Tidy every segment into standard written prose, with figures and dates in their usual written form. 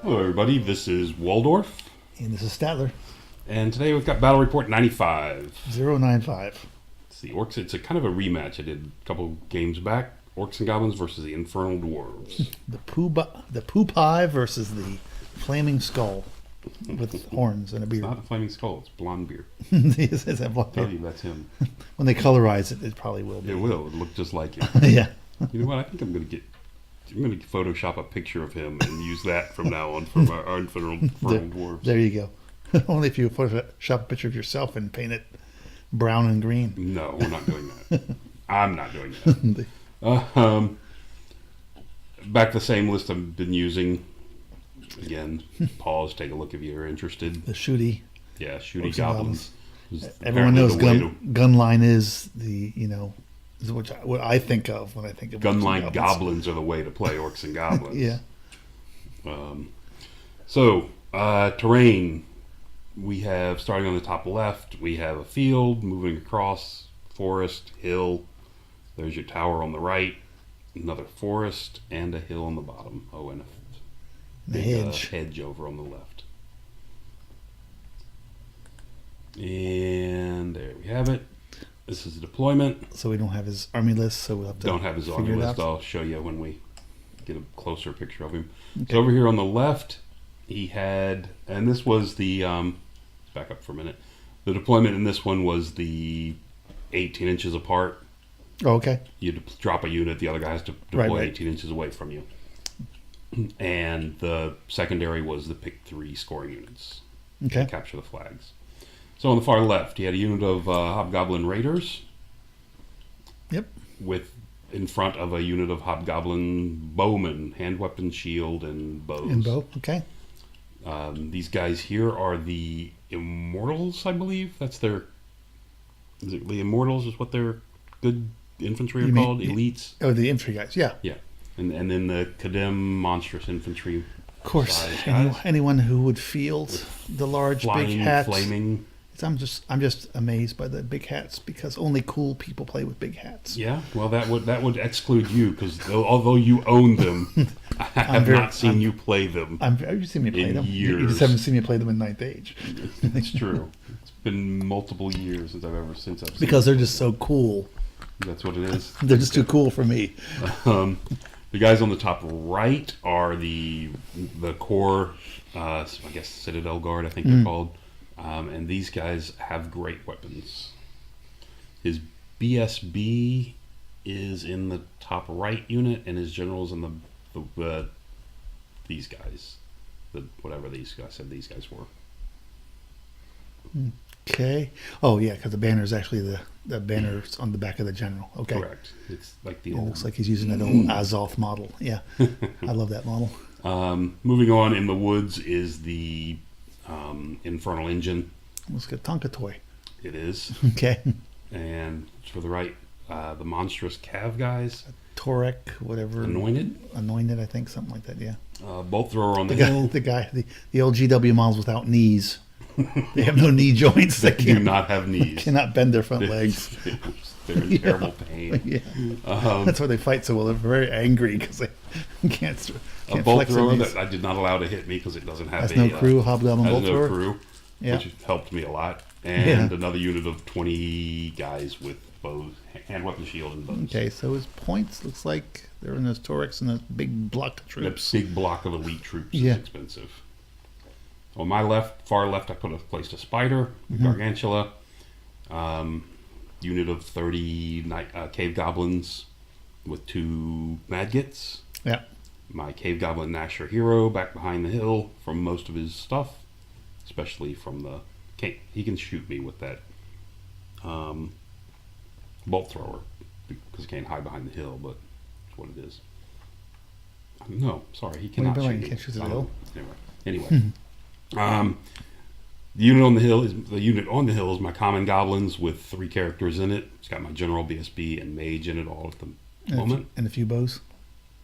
Hello, everybody. This is Waldorf. And this is Statler. And today we've got Battle Report 95. 095. It's the Orcs. It's a kind of a rematch I did a couple games back. Orcs and Goblins versus the Infernal Dwarves. The poo pie versus the flaming skull with horns and a beard. It's not a flaming skull. It's blonde beard. Is that blonde I'll tell beard? you, that's him. When they colorize it, it probably will be. It will. It'll look just like him. Yeah. You know what? I think I'm going to Photoshop a picture of him and use that from now on for our Infernal Dwarves. There you go. Only if you Photoshop a picture of yourself and paint it brown and green. No, we're not doing that. I'm not doing that. Back to the same list I've been using. Again, pause, take a look if you're interested. The shooty. Yeah, shooty Orcs and Goblins. Everyone knows gun line is the, is what I think of when I think of Gunline Goblins are the way to play Orcs and Goblins. Yeah. Terrain. We have, starting on the top left, we have a field moving across, forest, hill. There's your tower on the right, another forest, and a hill on the bottom. Oh, and a big hedge over on the left. And there we have it. This is the deployment. So we don't have his army list, so we'll have to Don't have his army list. out. I'll show you when we get a closer picture of him. Okay. So over here on the left, he had, and this was the, back up for a minute. The deployment in this one was the 18 inches apart. Oh, okay. You drop a unit, the other guy has to deploy Right. 18 inches away from you. And the secondary was the pick 3 scoring units. Okay. To capture the flags. So on the far left, he had a unit of Hobgoblin Raiders. Yep. With in front of a unit of Hobgoblin Bowmen, hand weapon, shield, and bows. And bow. Okay. These guys here are the Immortals, I believe. That's their. Is it the Immortals? Is what their good infantry are called? Elites. Oh, the infantry guys. Yeah. Yeah, and then the Kadem monstrous infantry. Of course, anyone who would field the large Flying, big hats. flaming. I'm just amazed by the big hats because only cool people play with big hats. Yeah, well, that would exclude you because although you own them, I have not seen you play them. You've seen me play them. Years. You just haven't seen me play them in Ninth Age. It's true. It's been multiple years since I've seen because they're just so cool. That's what it is. They're just too cool for me. The guys on the top right are the core, I guess Citadel Guard, I think they're called. And these guys have great weapons. His BSB is in the top right unit, and his general's in the these guys, whatever these guys said these guys were. Okay. Oh yeah, because the banner is actually the banner's on the back of the general. Okay. Correct. It's like the It old. looks like he's using that old Azoth model. Yeah, I love that model. Moving on, in the woods is the Infernal Engine. Let's get Tonka toy. It is. Okay. And to the right, the monstrous Cav guys. Torek, whatever. Anointed, I think, something like that. Yeah. Bolt thrower on the hill. The old GW models without knees. They have no knee joints. They do not have knees. Cannot bend their front legs. They're in terrible pain. Yeah. That's why they fight so well. They're very angry because they can't A bolt flex their thrower knees. that I did not allow to hit me because it doesn't have Has no crew. Hobgoblin bolt thrower. crew, Yeah. which helped me a lot. And another unit of 20 guys with bows, hand weapon, shield, and bows. Okay, so his points looks like they're in those Torex and a big block of troops. That big block of elite troops is expensive. On my far left, I placed a spider, Gargantula, unit of 30 cave goblins with 2 Madgets. Yeah. My cave goblin Nasher hero back behind the hill from most of his stuff, especially from the. He can shoot me with that bolt thrower because he can't hide behind the hill, but that's what it is. No, sorry, he cannot shoot me. Can't shoot the hill. Anyway. The unit on the hill is my common goblins with 3 characters in it. It's got my general, BSB, and mage in it all at the moment. And a few bows.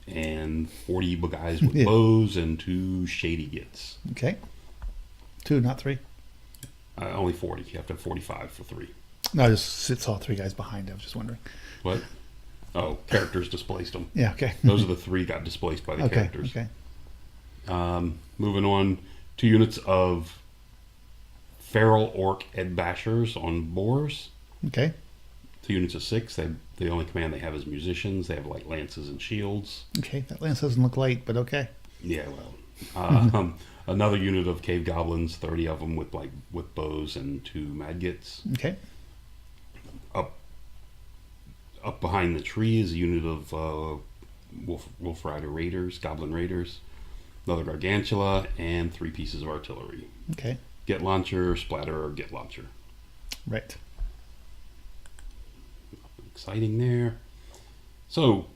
And 40 guys with bows and 2 shady gits. Okay. 2, not 3. Only 40. You have to have 45 for 3. No, I just saw 3 guys behind. I was just wondering. What? Oh, characters displaced them. Yeah, okay. Those are the 3 got displaced by the characters. Okay. Moving on, 2 units of feral orc Ed Bashers on boars. Okay. 2 units of 6. The only command they have is musicians. They have light lances and shields. Okay, that lance doesn't look light, but okay. Yeah, well. Another unit of cave goblins, 30 of them with bows and 2 madgets. Okay. Up behind the tree is a unit of wolf rider raiders, goblin raiders, another gargantula, and 3 pieces of artillery. Okay. Get launcher, splatter, or get launcher. Right. Exciting there. So,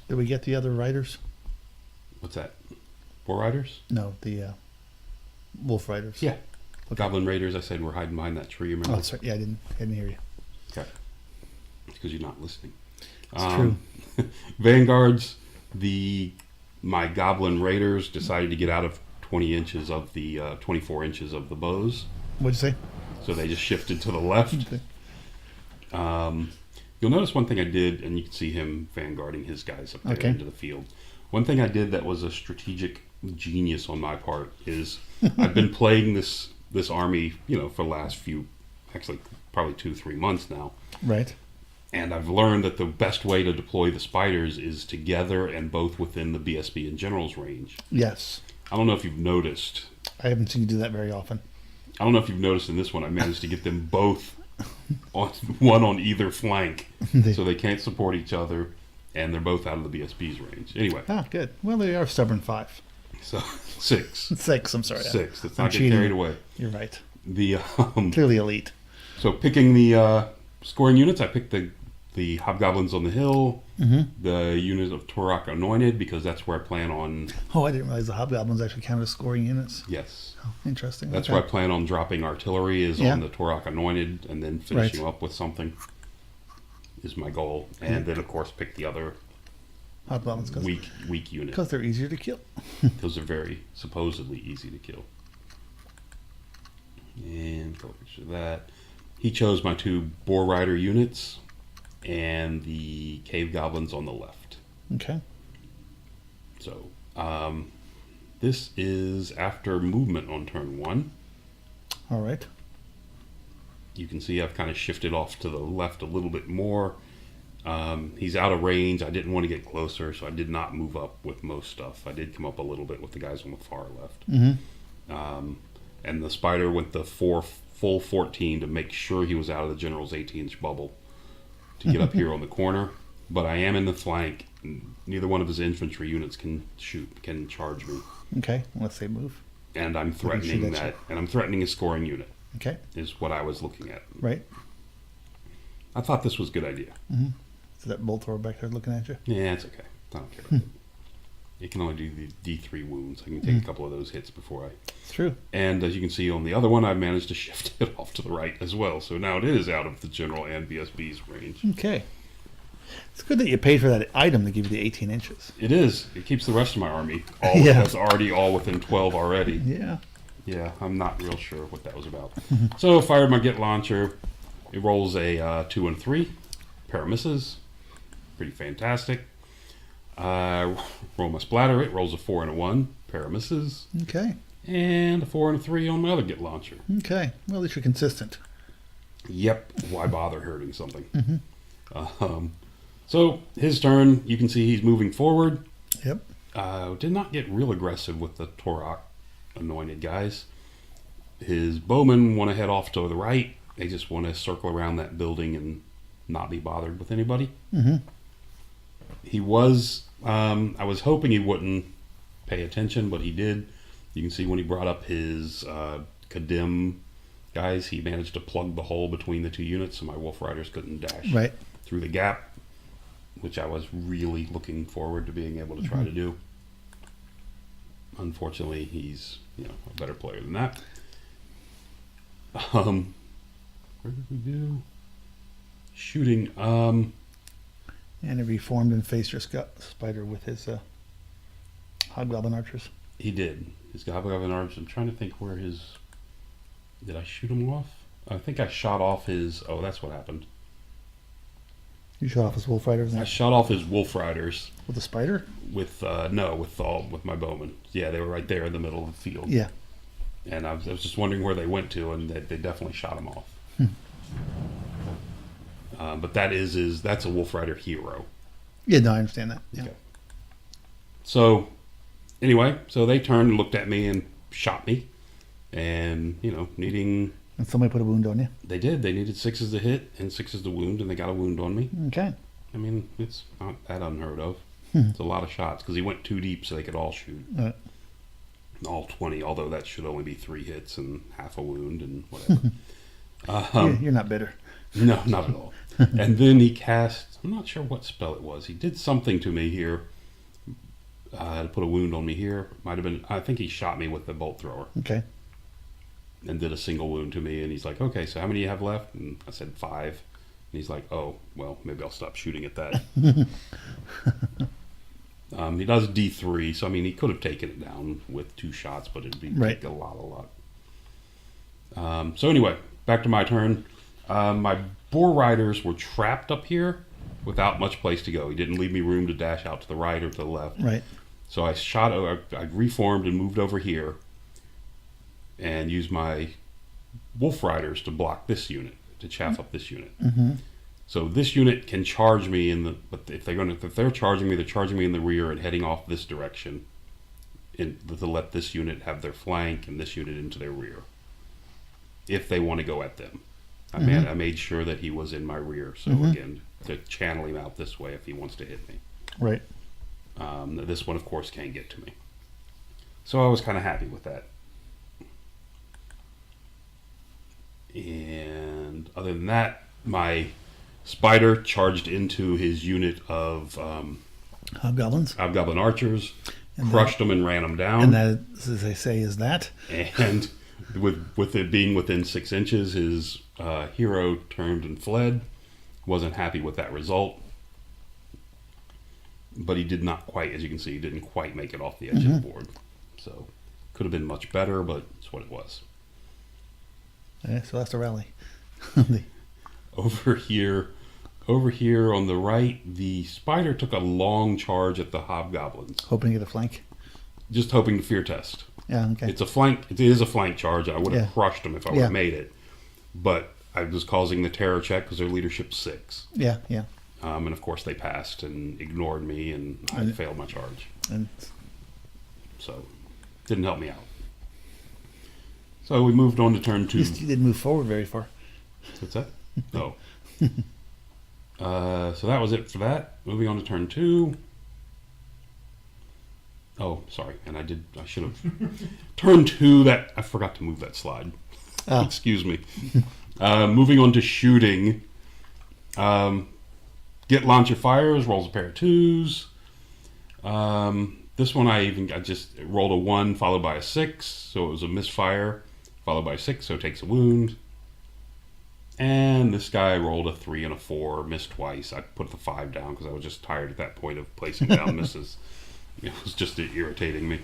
Did we get the other riders? what's that? Boar riders? No, the wolf riders. Yeah. Okay. Goblin raiders, I said, were hiding behind that tree, Oh, remember? that's right. Yeah, I didn't hear you. Okay. It's because you're not listening. It's true. Vanguards, my goblin raiders decided to get out of 20 inches of the 24 inches of the bows. What'd you say? So they just shifted to the left. Okay. You'll notice one thing I did, and you can see him vanguarding his guys up there Okay. into the field. One thing I did that was a strategic genius on my part is I've been playing this army, for the last actually probably 2-3 months now. Right. And I've learned that the best way to deploy the spiders is together and both within the BSB and general's range. Yes. I don't know if you've noticed. I haven't seen you do that very often. I don't know if you've noticed in this one, I managed to get them both one on either flank, so they can't support each other, and they're both out of the BSB's range. Anyway. Ah, good. Well, they are stubborn 5. So 6. 6. I'm sorry. 6. Let's I'm not get cheating. carried away. You're right. The Clearly elite. So picking the scoring units, I picked the hobgoblins on the hill, the unit of Torok Anointed, because that's where I plan on. Oh, I didn't realize the hobgoblins actually count as scoring units. Yes. Oh, interesting. That's Okay. where I plan on dropping artillery is Yeah. on the Torok Anointed, and then finishing up with something is my goal. And then, of course, pick the other Hobgoblins weak unit. because they're easier to kill. Those are very supposedly easy to kill. And go picture that. He chose my 2 boar rider units and the cave goblins on the left. Okay. So this is after movement on turn 1. All right. You can see I've kind of shifted off to the left a little bit more. He's out of range. I didn't want to get closer, so I did not move up with most stuff. I did come up a little bit with the guys on the far left. Mm-hmm. And the spider went the full 14 to make sure he was out of the general's 18-inch bubble to get up here on the corner. But I am in the flank. Neither one of his infantry units can charge me. Okay. Let's say move. And I'm threatening that. And I'm threatening a scoring unit. Okay. Is what I was looking at. Right. I thought this was a good idea. Mm-hmm. Is that Boltor back there looking at you? Yeah, it's okay. I don't care about it. It can only do the D3 wounds. I can take a couple of those hits before I... It's true. And as you can see on the other one, I managed to shift it off to the right as well. So now it is out of the general and BSB's range. Okay. It's good that you paid for that item to give you the 18 inches. It is. It keeps the rest of my army all Yeah. that's already all within 12 already. Yeah. Yeah, I'm not real sure what that was about. So I fired my get launcher. It rolls a 2 and 3. Pair of misses. Pretty fantastic. Roll my splatter. It rolls a 4 and a 1. Pair of misses. Okay. And a 4 and a 3 on my other get launcher. Okay. Well, at least you're consistent. Yep. Why bother hurting something? So his turn. You can see he's moving forward. Yep. Did not get real aggressive with the Torok Anointed guys. His bowmen want to head off to the right. They just want to circle around that building and not be bothered with anybody. Mm-hmm. He was, I was hoping he wouldn't pay attention, but he did. You can see when he brought up his Kadim guys, he managed to plug the hole between the 2 units so my Wolf Riders couldn't dash Right. through the gap, which I was really looking forward to being able to try to do. Unfortunately, he's a better player than that. Where did we do? Shooting. And he reformed and faced your spider with his hobgoblin archers. He did. His Goblin Arms. I'm trying to think where his... Did I shoot him off? I think I shot off his... Oh, that's what happened. You shot off his wolf riders I there? shot off his wolf riders With a spider? with with my bowman. Yeah, they were right there in the middle of the field. Yeah. And I was just wondering where they went to, and they definitely shot him off. But that's a wolf rider hero. Yeah, no, I understand that. Yeah. Okay. So anyway, so they turned and looked at me and shot me, and needing. And somebody put a wound on you? They did. They needed 6s to hit and 6s to wound, and they got a wound on me. Okay. I mean, it's not that unheard of. It's a lot of shots because he went too deep, so they could all shoot. All 20, although that should only be 3 hits and half a wound and whatever. You're not bitter. No, not at all. And then he cast, I'm not sure what spell it was. He did something to me here to put a wound on me here. Might have been, I think he shot me with the bolt thrower. Okay. And did a single wound to me. And he's like, okay, so how many do you have left? And I said 5. And he's like, oh, well, maybe I'll stop shooting at that. He does D3, so I mean, he could have taken it down with 2 shots, but it'd be take a lot of luck. So anyway, back to my turn. My boar riders were trapped up here without much place to go. He didn't leave me room to dash out to the right or to the left. Right. So I reformed and moved over here and used my wolf riders to block this unit, to chaff up this unit. Mm-hmm. So this unit can charge me but if they're charging me, they're charging me in the rear and heading off this direction, to let this unit have their flank and this unit into their rear. If they want to go at them, I made sure that he was in my rear. So again, to channel him out this way if he wants to hit me. Right. This one, of course, can't get to me. So I was kind of happy with that. And other than that, my spider charged into his unit of Hobgoblin archers, crushed them and ran them down. And that, as they say, is that. And with it being within 6 inches, his hero turned and fled. Wasn't happy with that result. But he did not quite, as you can see, he didn't quite make it off the edge of the board. So could have been much better, but it's what it was. Yeah, so that's the rally. Over here on the right, the spider took a long charge at the hobgoblins. Hoping to get a flank. Just hoping to fear test. Yeah, okay. It is a flank charge. I would have crushed them if I would have made it. But I was causing the terror check because their leadership's 6. Yeah, yeah. And of course they passed and ignored me, and I failed my charge. And so, didn't help me out. So we moved on to turn 2. you didn't move forward very far. What's that? No. So that was it for that. Moving on to turn 2. Oh, sorry. And I should have. Turn 2, I forgot to move that slide. Excuse me. Moving on to shooting. Get launcher fires, rolls a pair of 2s. This one I just rolled a 1 followed by a 6, so it was a misfire, followed by a 6, so it takes a wound. And this guy rolled a 3 and a 4, missed twice. I put the 5 down because I was just tired at that point of placing down misses. It was just irritating me.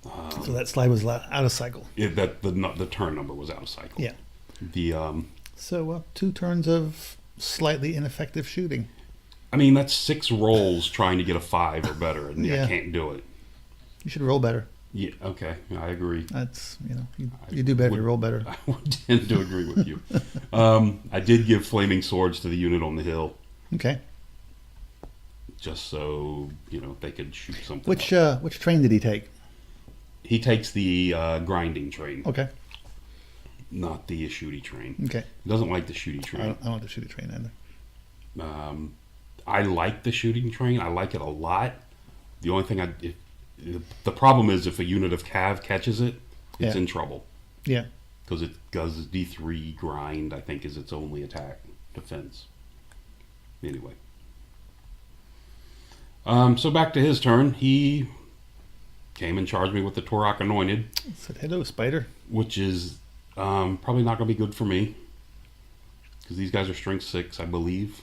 So that slide was out of cycle. The turn number was out of cycle. Yeah. So 2 turns of slightly ineffective shooting. I mean, that's 6 rolls trying to get a 5 or better, and I can't do it. You should roll better. Yeah, okay, I agree. That's, you do better if you roll better. I would tend to agree with you. I did give flaming swords to the unit on the hill. Okay. Just so, they could shoot something. Which train did he take? He takes the grinding train. Okay. Not the shooty train. Okay. He doesn't like the shooty train. I don't like the shooty train either. I like the shooting train. I like it a lot. The only thing the problem is if a unit of cav catches it, it's in trouble. Yeah. Because it does D3 grind, I think, is its only attack defense. Anyway. So back to his turn. He came and charged me with the Torok Anointed. Said, hello, spider. Which is probably not going to be good for me. Because these guys are strength 6, I believe.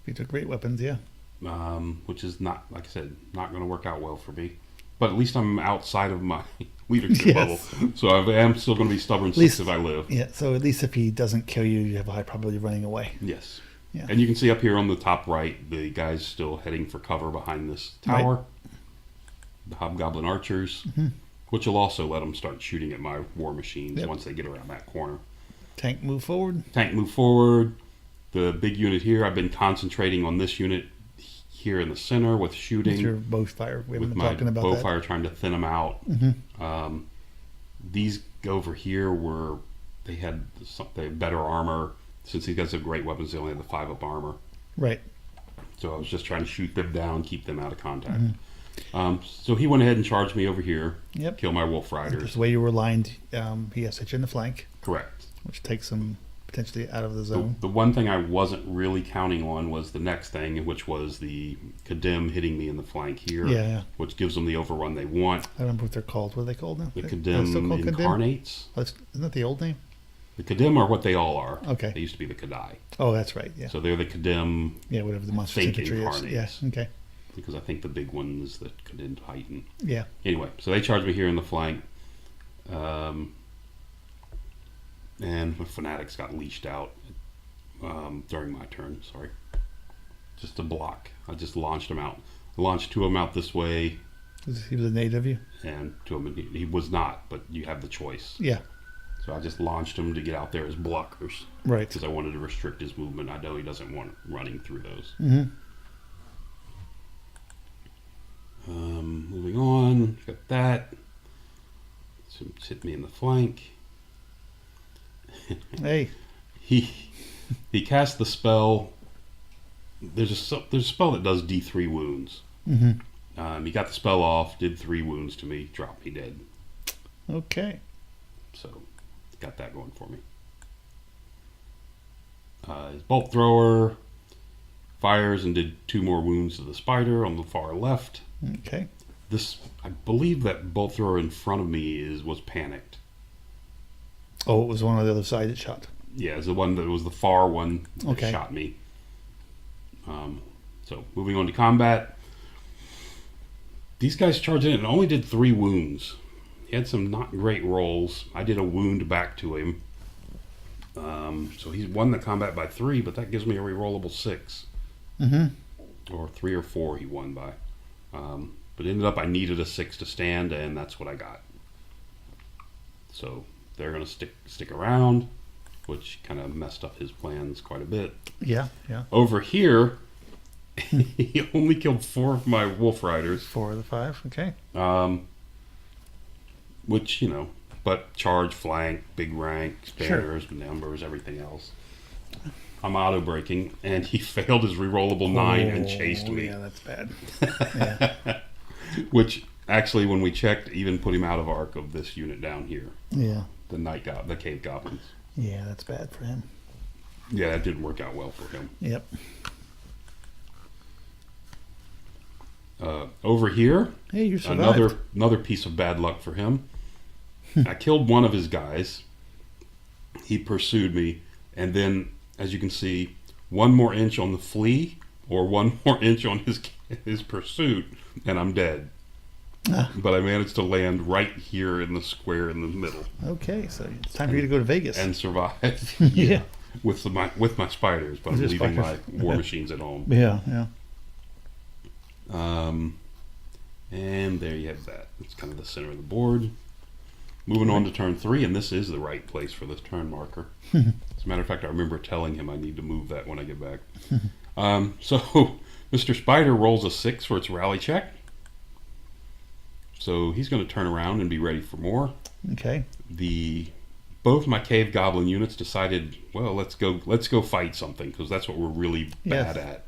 He took great weapons, yeah. Which is not, like I said, not going to work out well for me. But at least I'm outside of my leadership Yes. bubble. So I am still going to be stubborn least- 6 if I live. Yeah, so at least if he doesn't kill you, you have a high probability of running away. Yes. Yeah. And you can see up here on the top right, the guy's still heading for cover behind this tower. Right. The hobgoblin archers, which will also let them start shooting at my war machines Yep. once they get around that corner. Tank move forward. Tank move forward. The big unit here, I've been concentrating on this unit here in the center with shooting. With your bow fire. We haven't with been my talking about bow that. fire, trying to thin them out. These over here they had better armor. Since these guys have great weapons, they only had the 5-up armor. Right. So I was just trying to shoot them down, keep them out of contact. So he went ahead and charged me over here. Yep. Kill my wolf riders. Just the way you were lined, he has hit you in the flank, Correct. which takes him potentially out of the The, zone. the one thing I wasn't really counting on was the next thing, which was the Kadem hitting me in the flank here, Yeah. which gives them the overrun they want. I don't remember what they're called. What are they called now? The Are they still Kadem called Kadem? incarnates. Oh, isn't that the old name? The Kadem are what they all are. Okay. They used to be the Kadai. Oh, that's right. Yeah. So they're the Kadem, Yeah, whatever the monster think infantry is. incarnates. Yeah. Okay. because I think the big one is the Kadem Titan. Yeah. Anyway, so they charged me here in the flank. And the fanatics got leashed out during my turn, sorry. Just to block. I just launched them out. I launched 2 of them out this way, He was a native, you? and 2 of them, he was not, but you have the choice. Yeah. So I just launched him to get out there as blockers, Right. because I wanted to restrict his movement. I know he doesn't want running through those. Mm-hmm. Moving on, got that. So it's hit me in the flank. Hey. He cast the spell. There's a spell that does D3 wounds. Mm-hmm. He got the spell off, did 3 wounds to me, dropped me dead. Okay. So got that going for me. His bolt thrower fires and did 2 more wounds to the spider on the far left. Okay. This, I believe that bolt thrower in front of me was panicked. Oh, it was one on the other side that shot. Yeah, it's the one that was the far one that Okay. shot me. So moving on to combat. These guys charged in and only did 3 wounds. He had some not great rolls. I did a wound back to him. So he's won the combat by 3, but that gives me a rerollable 6. Mm-hmm. Or 3 or 4 he won by. But ended up I needed a 6 to stand, and that's what I got. So they're going to stick around, which kind of messed up his plans quite a bit. Yeah. Yeah. Over here, he only killed 4 of my wolf riders. 4 of the 5. Okay. Which, but charge, flank, big rank, spares, numbers, everything else. I'm auto breaking, and he failed his rerollable 9 and chased me. Yeah, that's bad. Yeah. Which actually, when we checked, even put him out of arc of this unit down here. Yeah. The cave goblins. Yeah, that's bad for him. Yeah, that didn't work out well for him. Yep. Over here, Hey, you survived. another piece of bad luck for him. I killed one of his guys. He pursued me, and then, as you can see, 1 more inch on the flee, or 1 more inch on his pursuit, and I'm dead. Ah. But I managed to land right here in the square in the middle Okay, so it's time for you to go to Vegas. and survive. Yeah. with my spiders, but I'm With your leaving my spiders. war machines at home. Yeah, yeah. And there you have that. It's kind of the center of the board. Moving on to turn 3, and this is the right place for this turn marker. As a matter of fact, I remember telling him I need to move that when I get back. So Mr. Spider rolls a 6 for its rally check. So he's going to turn around and be ready for more. Okay. Both my cave goblin units decided, well, let's go fight something, because that's what we're really bad at.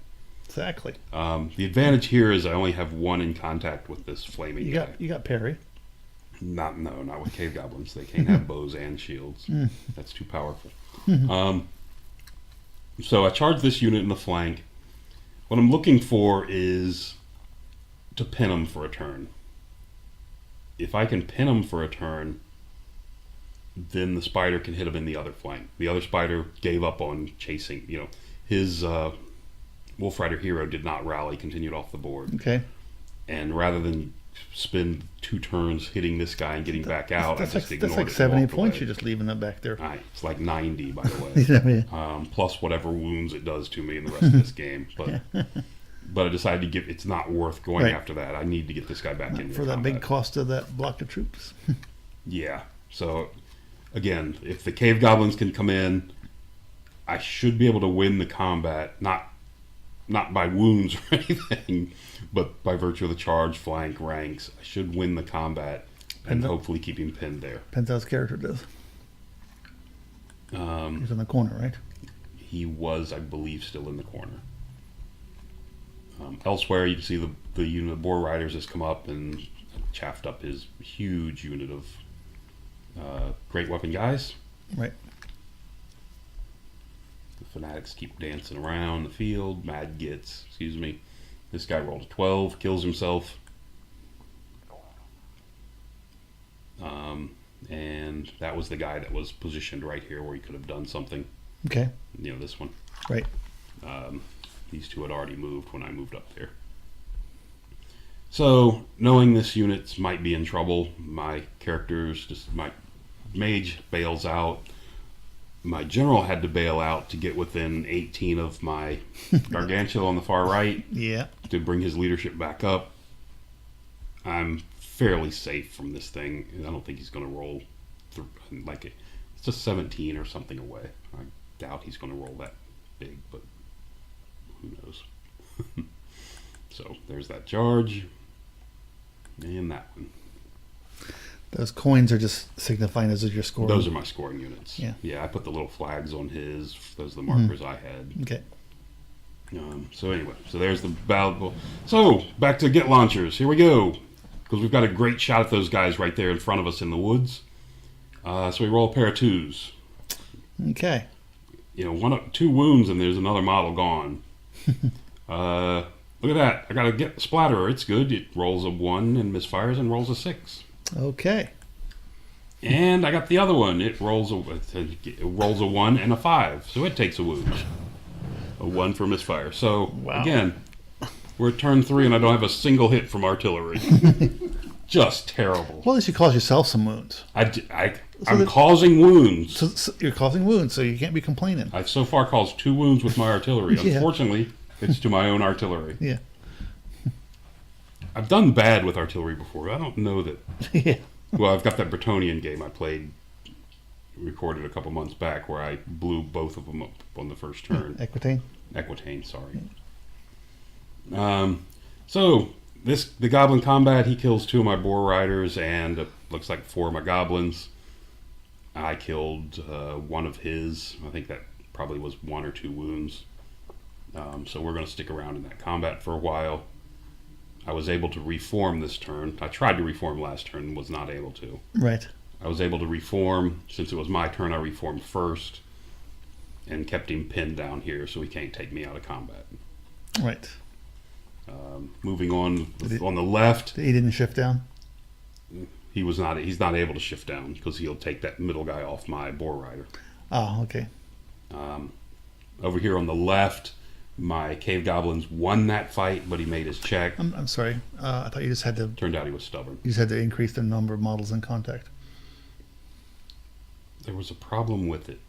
Exactly. The advantage here is I only have 1 in contact with this flaming guy. You got parry. Not with cave goblins. They can't have bows and shields. That's too powerful. So I charge this unit in the flank. What I'm looking for is to pin him for a turn. If I can pin him for a turn, then the spider can hit him in the other flank. The other spider gave up on chasing. His Wolf Rider hero did not rally, continued off the board. Okay. And rather than spend 2 turns hitting this guy and getting back out. That's I just like, ignored that's like it and 70 walked points away. you're just leaving them back there. It's like 90, by the way. Yeah. Plus whatever wounds it does to me in the rest of this game. But I decided to give. It's not worth going Right. after that. I need to get this guy back in For that combat. big cost of that block of troops. Yeah. So again, if the cave goblins can come in, I should be able to win the combat. Not by wounds or anything, but by virtue of the charge, flank, ranks. I should win the combat and hopefully keep him pinned there. Depends how his character does. He's in the corner, right? He was, I believe, still in the corner. Elsewhere, you can see the unit of boar riders has come up and chaffed up his huge unit of great weapon guys. Right. The fanatics keep dancing around the field. Mad gets, excuse me. This guy rolled a 12, kills himself. And that was the guy that was positioned right here where he could have done something. Okay. You know, this one. Right. These two had already moved when I moved up there. So, knowing this unit might be in trouble, my mage bails out. My general had to bail out to get within 18 of my gargantua on the far right Yeah. to bring his leadership back up. I'm fairly safe from this thing. I don't think he's going to roll through, it's just 17 or something away. I doubt he's going to roll that big, but who knows. So there's that charge and that one. Those coins are just signifying those are your score. Those are my scoring units. Yeah. I put the little flags on his. Those are the markers I had. Okay. So anyway, so there's the battle. So back to get launchers. Here we go. Because we've got a great shot at those guys right there in front of us in the woods. So we roll a pair of 2s. Okay. You know, 2 wounds and there's another model gone. Look at that. I got to get the splatterer. It's good. It rolls a 1 and misfires and rolls a 6. Okay. And I got the other one. It rolls a 1 and a 5. So it takes a wound. A 1 for misfire. So, Again, we're at turn 3 and I don't have a single hit from artillery. Just terrible. Well, at least you cause yourself some wounds. I'm causing wounds. So you're causing wounds, so you can't be complaining. I've so far caused 2 wounds with my artillery. Yeah. Unfortunately, it's to my own artillery. Yeah. I've done bad with artillery before. I don't know that. Yeah. Well, I've got that Bretonian game I recorded a couple months back where I blew both of them up on the first turn. Equitane, sorry. So the goblin combat, he kills 2 of my boar riders and it looks like 4 of my goblins. I killed 1 of his. I think that probably was 1 or 2 wounds. So we're going to stick around in that combat for a while. I was able to reform this turn. I tried to reform last turn and was not able to. Right. I was able to reform. Since it was my turn, I reformed first and kept him pinned down here so he can't take me out of combat. Right. Moving on on the left. He didn't shift down? He's not able to shift down because he'll take that middle guy off my boar rider. Oh, okay. Over here on the left, my cave goblins won that fight, but he made his check. I'm sorry. I thought you just had to. Turned out he was stubborn. You just had to increase the number of models in contact. There was a problem with it.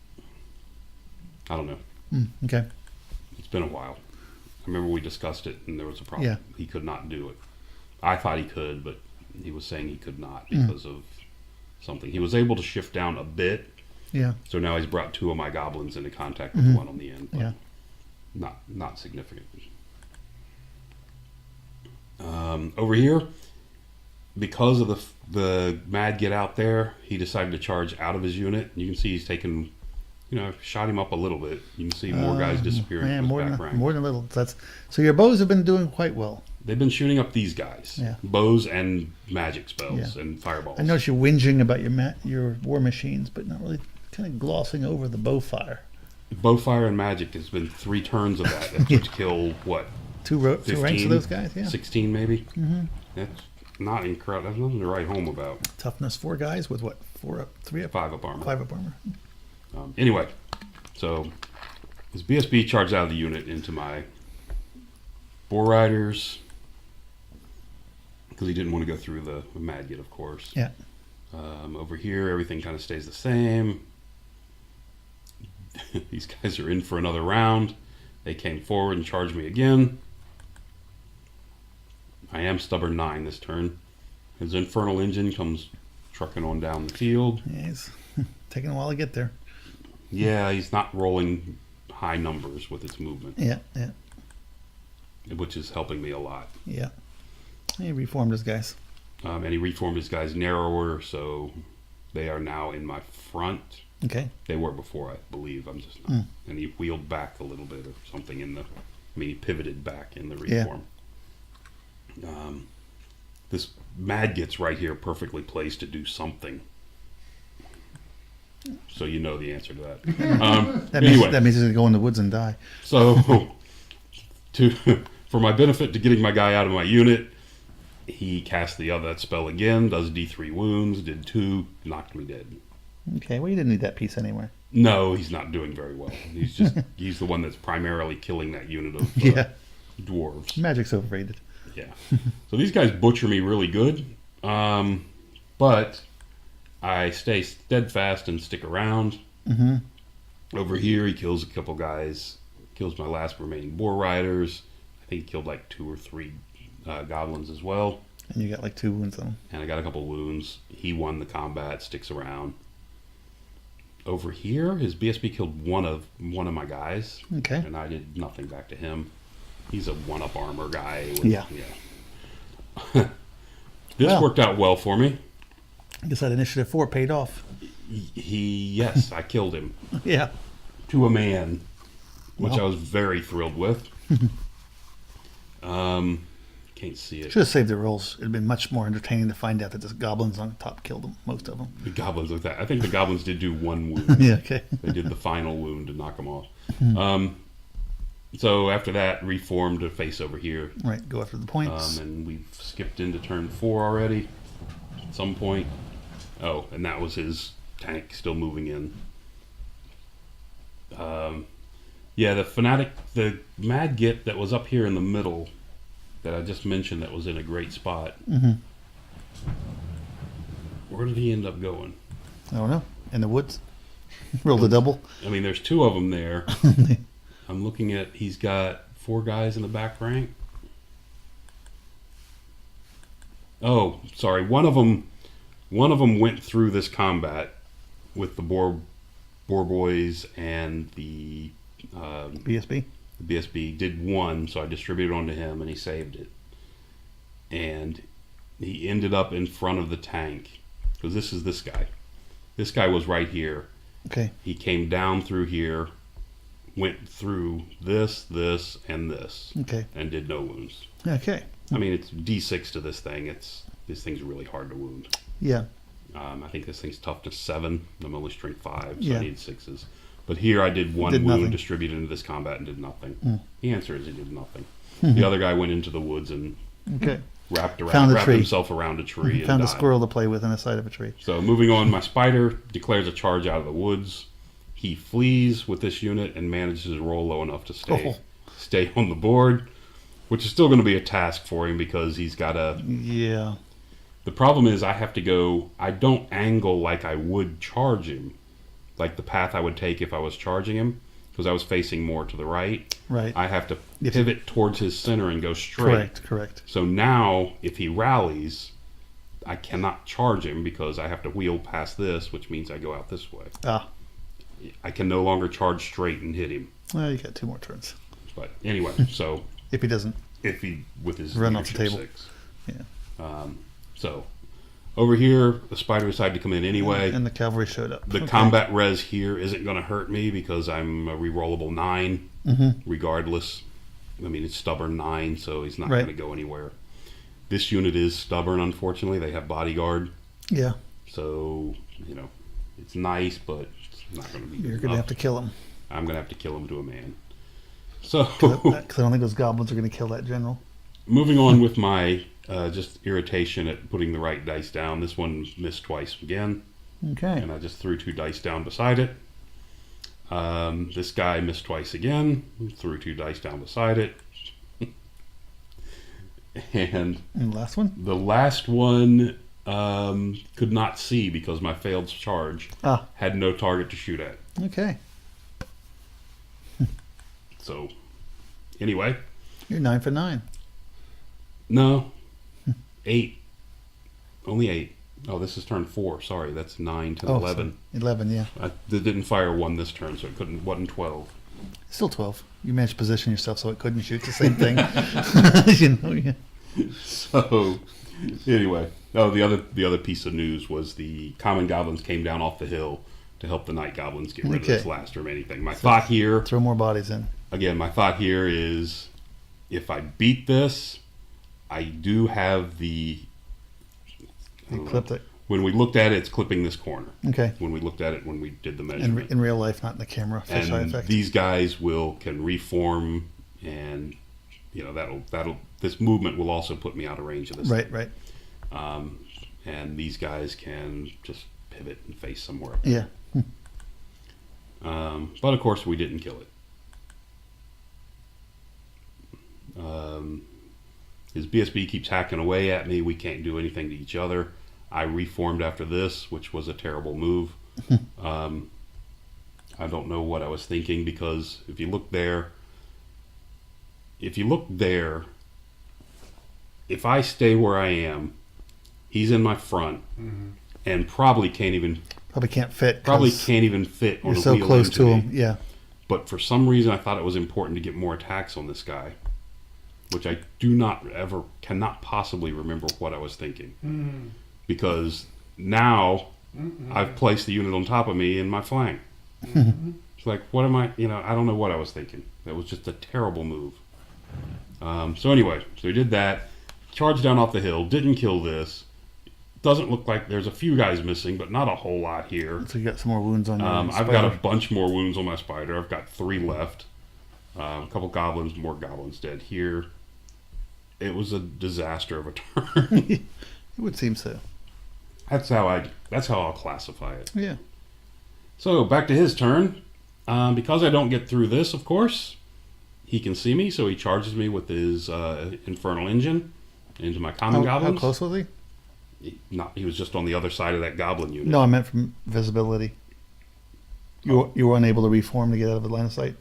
I don't know. Okay. It's been a while. I remember we discussed it, and there was a problem. Yeah. He could not do it. I thought he could, but he was saying he could not because of something. He was able to shift down a bit. Yeah. So now he's brought 2 of my goblins into contact with the one on the end. But Yeah. Not significant. Over here, because of the mad get out there, he decided to charge out of his unit. You can see he's taken, shot him up a little bit. You can see more guys disappearing from his back rank. More than a little. So your bows have been doing quite well. They've been shooting up these guys. Yeah. Bows and magic spells and fireballs. I noticed you're whinging about your war machines, but not really kind of glossing over the bow fire. Bowfire and magic has been 3 turns of that. That's to kill, what? 2 ranks of those guys, yeah. 16 maybe? Mm-hmm. That's not incredible. That's nothing to write home about. Toughness 4 guys with what? 3 up? 5 up armor. 5 up armor. Anyway, so this BSB charged out of the unit into my boar riders. because he didn't want to go through the Madget, of course. Yeah. Over here, everything kind of stays the same. These guys are in for another round. They came forward and charged me again. I am stubborn 9 this turn. His Infernal engine comes trucking on down the field. Yeah, he's taking a while to get there. Yeah, he's not rolling high numbers with its movement. Yeah, yeah. Which is helping me a lot. Yeah. He reformed his guys. And he reformed his guys narrower, so they are now in my front. Okay. They were before, I believe. I'm just not. And he wheeled back a little bit or something in the... I mean, he pivoted back in the reform. Yeah. This Madget's right here perfectly placed to do something. So you know the answer to that. That anyway. means he's going to go in the woods and die. So, for my benefit to getting my guy out of my unit, he cast that spell again, does D3 wounds, did 2, knocked me dead. Okay, well, you didn't need that piece anyway. No, he's not doing very well. He's the one that's primarily killing that unit of dwarves. Magic's overrated. Yeah. So these guys butcher me really good, but I stay steadfast and stick around. Mm-hmm. Over here, he kills a couple guys, kills my last remaining boar riders. I think he killed like 2 or 3 goblins as well. And you got like 2 wounds on him. And I got a couple wounds. He won the combat, sticks around. Over here, his BSB killed one of my guys. Okay. And I did nothing back to him. He's a 1-up armor guy. Yeah. This worked out well for me. I guess that initiative 4 paid off. Yes, I killed him. Yeah. To a man, which I was very thrilled with. Can't see it. Should have saved the rolls. It'd been much more entertaining to find out that the goblins on top killed them, most of them. The goblins like that. I think the goblins did do 1 wound. Yeah, okay. They did the final wound to knock them off. So after that, reformed to face over here. Right, go after the points. And we've skipped into turn 4 already at some point. Oh, and that was his tank still moving in. Yeah, the Fanatic, the Madget that was up here in the middle that I just mentioned that was in a great spot. Mm-hmm. Where did he end up going? I don't know. In the woods? Rolled a double? I mean, there's 2 of them there. I'm looking at, he's got 4 guys in the back rank. Oh, sorry. One of them went through this combat with the boar boys and the BSB? The BSB did 1, so I distributed onto him and he saved it. And he ended up in front of the tank. Because this is this guy. This guy was right here. Okay. He came down through here, went through this, and this. Okay. And did no wounds. Okay. I mean, it's D6 to this thing. This thing's really hard to wound. Yeah. I think this thing's toughness 7. I'm only strength 5, so yeah. I need 6s. But here I did 1 wound, distributed into this combat, and did nothing. The answer is he did nothing. The other guy went into the woods and wrapped himself around a tree. Found a squirrel to play with on the side of a tree. So moving on, my spider declares a charge out of the woods. He flees with this unit and manages to roll low enough to stay on the board, which is still going to be a task for him because he's got a... Yeah. The problem is I have to go... I don't angle like I would charge him. Like the path I would take if I was charging him, because I was facing more to the right. Right. I have to pivot towards his center and go straight. Correct. So now, if he rallies, I cannot charge him because I have to wheel past this, which means I go out this way. I can no longer charge straight and hit him. Well, you got 2 more turns. But anyway, so... if he doesn't... If he, with his run off the table. 6. Yeah. So... Over here, the spider decided to come in anyway. And the cavalry showed up. The combat res here isn't going to hurt me because I'm a rerollable 9, regardless. I mean, it's stubborn 9, so he's not going to go anywhere. This unit is stubborn, unfortunately. They have bodyguard. Yeah. So, it's nice, but it's not going to be You're going to have to kill him. I'm going to have to kill him to a man. So... Because I don't think those goblins are going to kill that general. Moving on with my... just irritation at putting the right dice down. This one missed twice again. Okay. And I just threw 2 dice down beside it. This guy missed twice again. Threw 2 dice down beside it. And And the last one? the last one could not see because my failed charge had no target to shoot at. Okay. So, anyway. You're 9 for 9. No. 8. Only 8. Oh, this is turn 4. Sorry, that's 9 to 11. So 11, yeah. I didn't fire 1 this turn, so it wasn't 12. Still 12. You managed to position yourself so it couldn't shoot the same thing. Yeah. So, anyway. Oh, the other piece of news was the common goblins came down off the hill to help the night goblins get rid of this last remaining thing. My thought here... Throw more bodies in. Again, my thought here is if I beat this, I do have the... You clipped it. When we looked at it, it's clipping this corner. Okay. When we looked at it, when we did the measurement. In real life, not in the camera. And effect. these guys can reform, and that'll this movement will also put me out of range of this. Right, thing. Right. And these guys can just pivot and face somewhere. Yeah. But of course, we didn't kill it. His BSB keeps hacking away at me. We can't do anything to each other. I reformed after this, which was a terrible move. I don't know what I was thinking, because if you look there, if I stay where I am, he's in my front, and probably can't even fit on You're a wheel so close into to me. him. Yeah. But for some reason, I thought it was important to get more attacks on this guy, which I cannot possibly remember what I was thinking. Because now I've placed the unit on top of me in my flank. It's like, what am I, I don't know what I was thinking. That was just a terrible move. So anyway, so we did that. Charged down off the hill, didn't kill this. Doesn't look like there's a few guys missing, but not a whole lot here. So you got some more wounds on your I've got a bunch more wounds on my spider. I've got 3 left. A couple goblins, more goblins dead here. It was a disaster of a turn. It would seem so. That's how I'll classify it. Yeah. So back to his turn. Because I don't get through this, of course, he can see me, so he charges me with his Infernal engine into my common goblins. How close was he? He was just on the other side of that goblin unit. No, I meant from visibility. You were unable to reform to get out of the line of sight?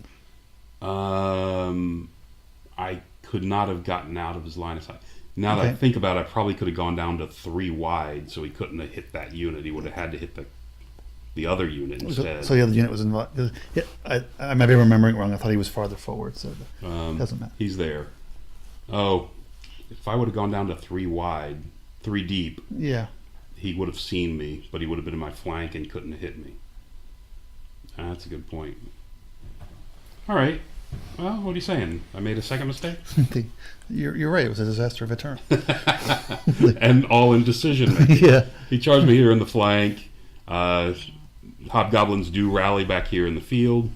I could not have gotten out of his line of sight. Now that I think about it, I probably could have gone down to 3 wide, so he couldn't have hit that unit. He would have had to hit the other unit instead. So the other unit was involved. Yeah, I might be remembering wrong. I thought he was farther forward, so it doesn't matter. He's there. Oh, if I would have gone down to 3 wide, 3 deep, yeah, he would have seen me, but he would have been in my flank and couldn't have hit me. That's a good point. All right. Well, what are you saying? I made a second mistake? You're right. It was a disaster of a turn. And all in decision making. Yeah. He charged me here in the flank. Hobgoblins do rally back here in the field.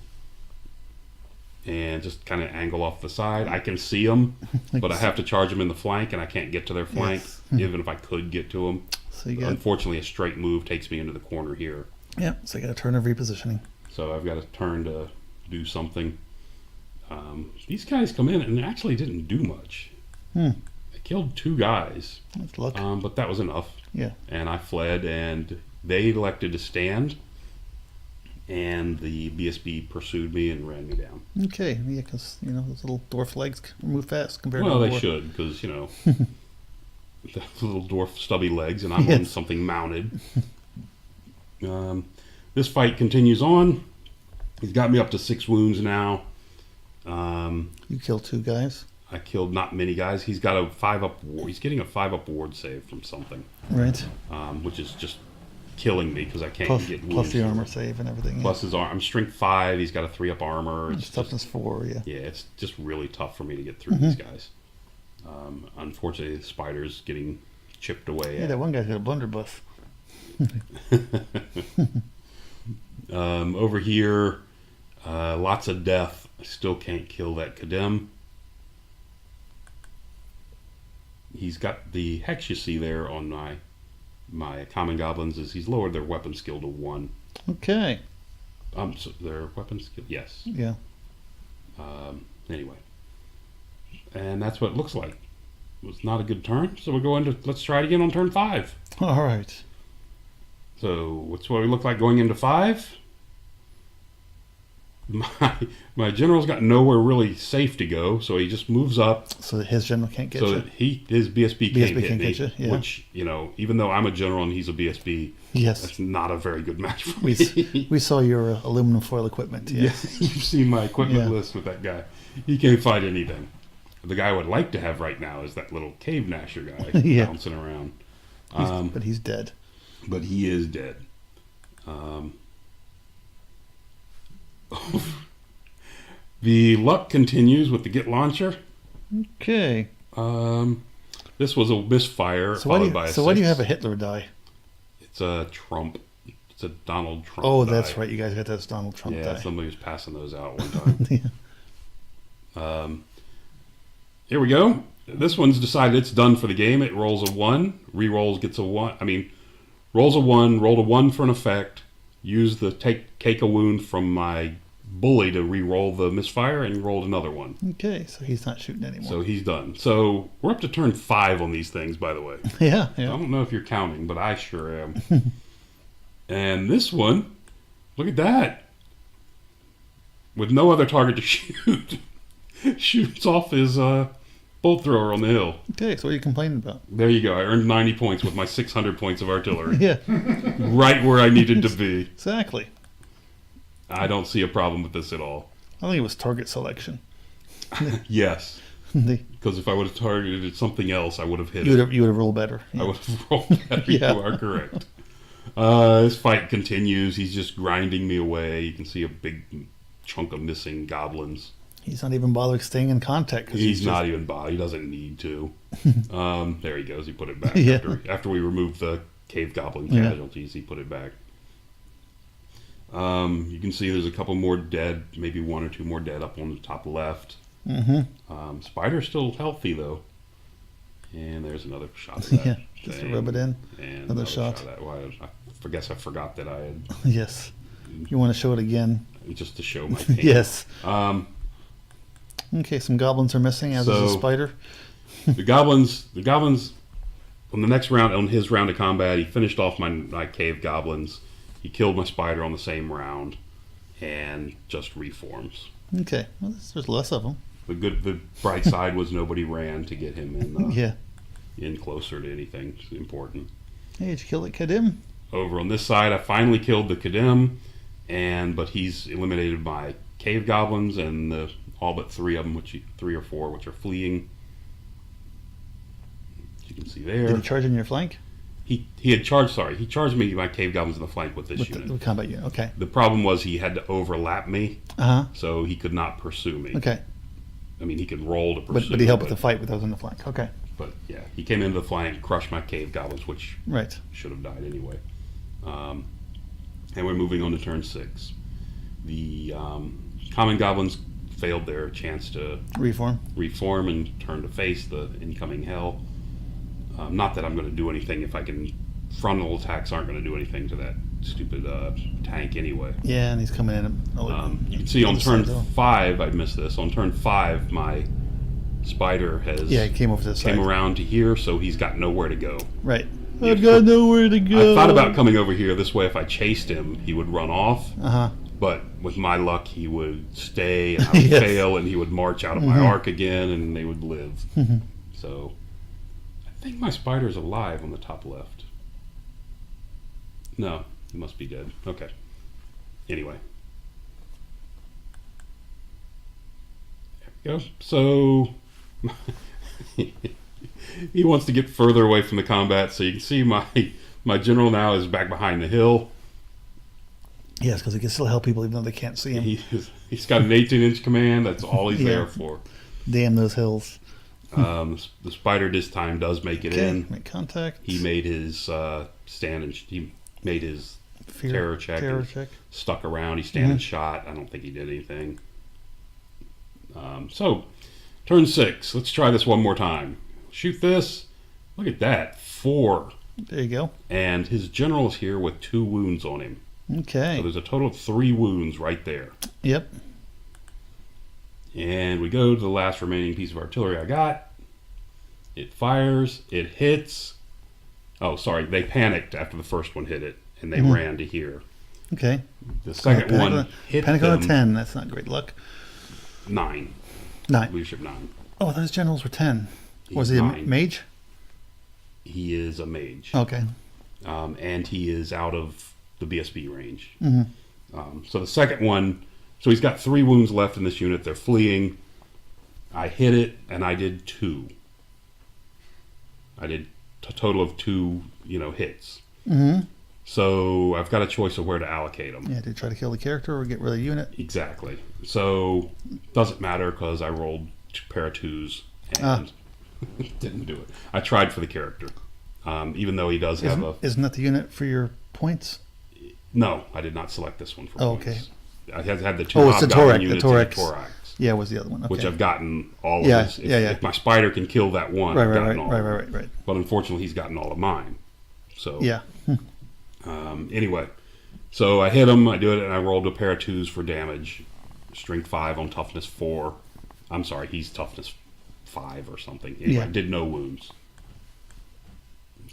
And just kind of angle off the side. I can see them, but I have to charge them in the flank, and I can't get to their flank, even if I could get to them. So unfortunately, a straight move takes me into the corner here. Yeah, so you got a turn of repositioning. So I've got a turn to do something. These guys come in and actually didn't do much. I killed 2 guys. That's luck. But that was enough. Yeah. And I fled, and they elected to stand. And the BSB pursued me and ran me down. Okay, yeah, because those little dwarf legs move fast compared to they should, because the little dwarf stubby legs, and I'm on something mounted. This fight continues on. He's got me up to 6 wounds now. You killed 2 guys. I killed not many guys. He's got a 5-up. He's getting a 5-up ward save from something. Right. Which is just killing me because I can't get wounds. Plus the armor save and everything. Plus his armor. I'm strength 5. He's got a 3-up armor. It's toughness 4. Yeah. Yeah, it's just really tough for me to get through these guys. Unfortunately, the spider's getting chipped away. Yeah, that one guy had a blunderbuss. Over here, lots of death. I still can't kill that Kadem. He's got the hex you see there on my common goblins. Is he's lowered their weapon skill to 1. Okay. So their weapon skill, yes. Yeah. Anyway, and that's what it looks like. was not a good turn. So we'll go into, let's try it again on turn 5. All right. So what's what we look like going into 5? My general's got nowhere really safe to go, so he just moves up. So that his general can't get so you. that his BSB can't hit can't me, get you, yeah. which, you know, even though I'm a general and he's a BSB, Yes. that's not a very good match for We, me. we saw your aluminum foil equipment. Yeah, Yes. you've seen my equipment Yeah. list with that guy. He can't fight anything. The guy I would like to have right now is that little cave gnasher guy Yeah. bouncing around. But he's dead. But he is dead. The luck continues with the Git launcher. Okay. This was a misfire So why followed by a why do you 6. have a Hitler die? It's a Trump. It's a Donald Trump. Oh, die. that's right. You guys got that Donald Trump Yeah, die. somebody was passing those out one time. Yeah. Here we go. This one's decided it's done for the game. It rolls a 1, re-rolls, gets a 1. I mean, rolls a 1, rolled a 1 for an effect, use the take a wound from my bully to re-roll the misfire, and rolled another 1. Okay, so he's not shooting anymore. So he's done. So we're up to turn 5 on these things, by the way. yeah, I yeah. don't know if you're counting, but I sure am. And this one, look at that. With no other target to shoot, shoots off his bolt thrower on the hill. Okay, so what are you complaining about? There you go. I earned 90 points with my 600 points of artillery. Yeah, Right where I needed to be. exactly. I don't see a problem with this at all. I think it was target selection. Yes. you Because if I would have targeted something else, I would have hit would it. have rolled better. I Yeah. would have rolled better. Yeah. You are correct. This fight continues. He's just grinding me away. You can see a big chunk of missing goblins. He's not even bothering staying in contact. 'Cause He's not even bothered. He doesn't need to. There he goes. He put it back. Yeah. After we removed the cave goblin Yeah. casualties, he put it back. You can see there's a couple more dead, maybe 1 or 2 more dead up on the top left. Mm-hmm. Spider's still healthy, though. And there's another shot of that. Yeah, just to thing. rub it in. And Another shot. of that. Well, I guess I forgot that I had, Yes. You want to show it again? just to show my pain. Yes. Um, Okay, some goblins are missing, as is a So- spider. the goblins, on the next round, on his round of combat, he finished off my cave goblins. He killed my spider on the same round, and just reforms. Okay, well, there's less of them. The bright side was nobody ran to get him Yeah. in closer to anything important. Hey, did you kill that Kadim? Over on this side, I finally killed the Kadem, but he's eliminated my cave goblins and all but 3 of them, 3 or 4, which are fleeing. You can see there. Did he charge in your flank? He had charged. Sorry, he charged me my cave goblins in the flank with this With unit. the combat unit, okay. The problem was he had to overlap me, Uh-huh. so he could not pursue me. Okay, I mean, he could roll to pursue. but he helped with the fight with those in the flank. Okay, But yeah, he came into the flank, crushed my cave goblins, which right. should have died anyway. And we're moving on to turn 6. The common goblins failed their chance to Reform. reform and turn to face the incoming hell. Not that I'm going to do anything if I can. Frontal attacks aren't going to do anything to that stupid tank anyway. Yeah, and he's coming in. You can see on other turn side, though. 5, I missed this. On turn 5, my spider has Yeah, he came over to the side. came around to here, so he's got nowhere to go. Right. Yeah, I've got nowhere to go. I thought about coming over here. This way, if I chased him, he would run off. Uh-huh. But with my luck, he would stay, and I would Yes. fail, and he would march out of my arc again, and they would live. So, I think my spider's alive on the top left. No, he must be dead. Okay. Anyway. There we go. So, he wants to get further away from the combat, so you can see my general now is back behind the hill. Yes, because he can still help people even though they can't see him. He's got an 18-inch command. That's all he's Yeah. there for. Damn those hills. The spider this time does make it Okay, in. make contact. He made his stand and he made his terror check. Terror and check. Stuck around. He stand and shot. I don't think he did anything. So, turn 6. Let's try this one more time. Shoot this. Look at that. 4. There you go. And his general is here with 2 wounds on him. Okay. So there's a total of 3 wounds right there. Yep. And we go to the last remaining piece of artillery I got. It fires. It hits. Oh, sorry. They panicked after the first one hit it, and they ran to here. Okay. The second one hit Panic them. on a 10. That's not great luck. 9. 9. Leadership 9. Oh, those generals were 10. Was He's he a 9. mage? He is a mage. Okay. And he is out of the BSB range. Mm-hmm. So the second one, so he's got 3 wounds left in this unit. They're fleeing. I hit it, and I did 2. I did a total of 2, hits. Mm-hmm. So I've got a choice of where to allocate them. Yeah, to try to kill the character or get rid of the unit. Exactly. So doesn't matter because I rolled a pair of 2s and didn't do it. I tried for the character, even though he does have a. Isn't that the unit for your points? No, I did not select this one for points. Okay. I had the 2 Oh, it's the Hobgoblin Torek. units The and Toreks. the Torax. Yeah, was the other one. Okay. Which I've gotten all Yeah, of his. yeah. If my spider can kill that one, I've gotten all of them. Right. But unfortunately, he's gotten all of mine. So yeah. Anyway, so I hit him. I do it, and I rolled a pair of 2s for damage. Strength 5 on toughness 4. I'm sorry, he's toughness 5 or something. Anyway, I did no wounds.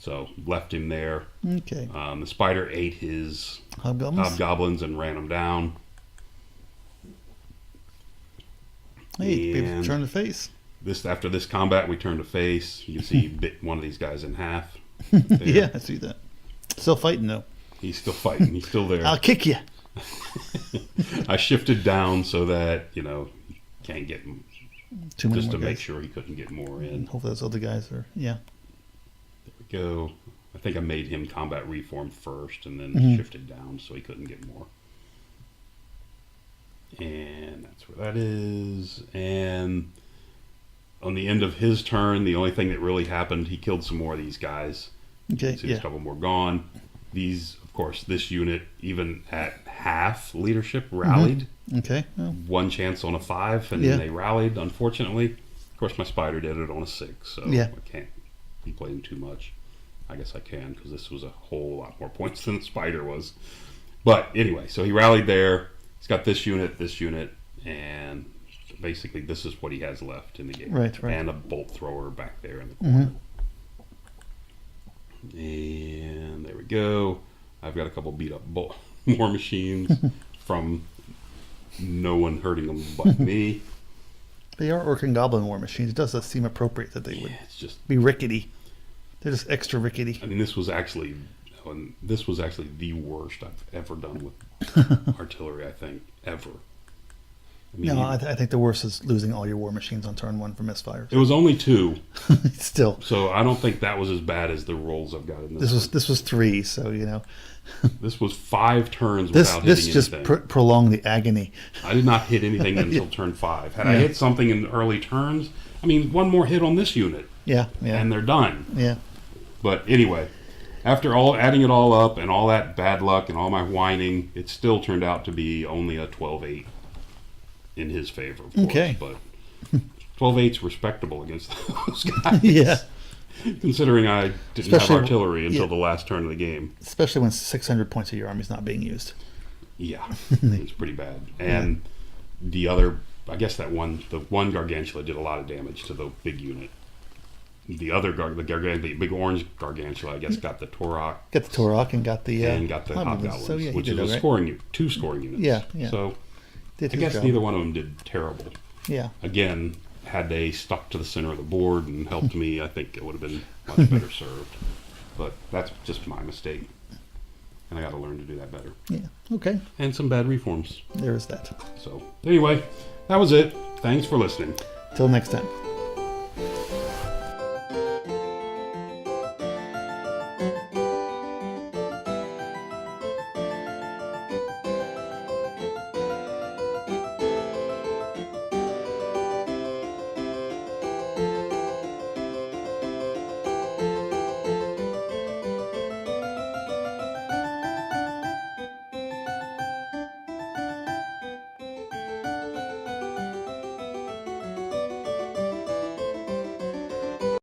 So left him there. Okay. The spider ate his hobgoblins and ran them down. Hey, baby, turn to face. After this combat, we turn to face. You can see he bit one of these guys in half. Yeah, I see that. Still fighting though. He's still fighting. He's still there. I'll kick you. I shifted down so that he can't get Too many just to more make guys. sure he couldn't get more in. Hopefully those other guys are. Yeah. There we go. I think I made him combat reform first, and then shifted down so he couldn't get more. And that's where that is. And on the end of his turn, the only thing that really happened, he killed some more of these guys. Okay. See, a couple more gone. These, of course, this unit, even at half leadership, rallied. Okay. Well, 1 chance on a 5, and they rallied, unfortunately. Of course, my spider did it on a 6, so I can't complain too much. I guess I can, because this was a whole lot more points than the spider was. But anyway, so he rallied there. He's got this unit, and basically this is what he has left in the game. Right. And a bolt thrower back there in the corner. And there we go. I've got a couple beat up war machines from no one hurting them but me. They are Orc and Goblin war machines. It does seem appropriate that they would It's just be rickety. They're just extra rickety. I mean, this was actually the worst I've ever done with artillery. I think ever. I mean, No, I think the worst is losing all your war machines on turn 1 for misfires. it was only 2, Still, so I don't think that was as bad as the rolls I've got in this. this was 3, so This was 5 turns this without hitting just anything. prolonged the agony. I did not hit anything until turn 5. Had I hit something in the early turns, I mean, one more hit on this unit, and they're done. Yeah. But anyway, after adding it all up and all that bad luck and all my whining, it still turned out to be only a 12-8 in his favor, of course. Okay. But 12-8's respectable against those guys. Yeah. Considering I didn't have artillery until the last turn of the game. Especially when 600 points of your army's not being used. Yeah, it's pretty bad. And the other, I guess the one Gargantula did a lot of damage to the big unit. The other the big orange Gargantula, I guess, got the Torok. Got the Torok and got the Hobgoblins, so, which is a scoring 2 scoring units. Yeah. So I guess neither one of them did terrible. Yeah. Again, had they stuck to the center of the board and helped me, I think it would have been much better served. But that's just my mistake, and I got to learn to do that better. Yeah. Okay. And some bad reforms. There is that. So anyway, that was it. Thanks for listening. Till next time.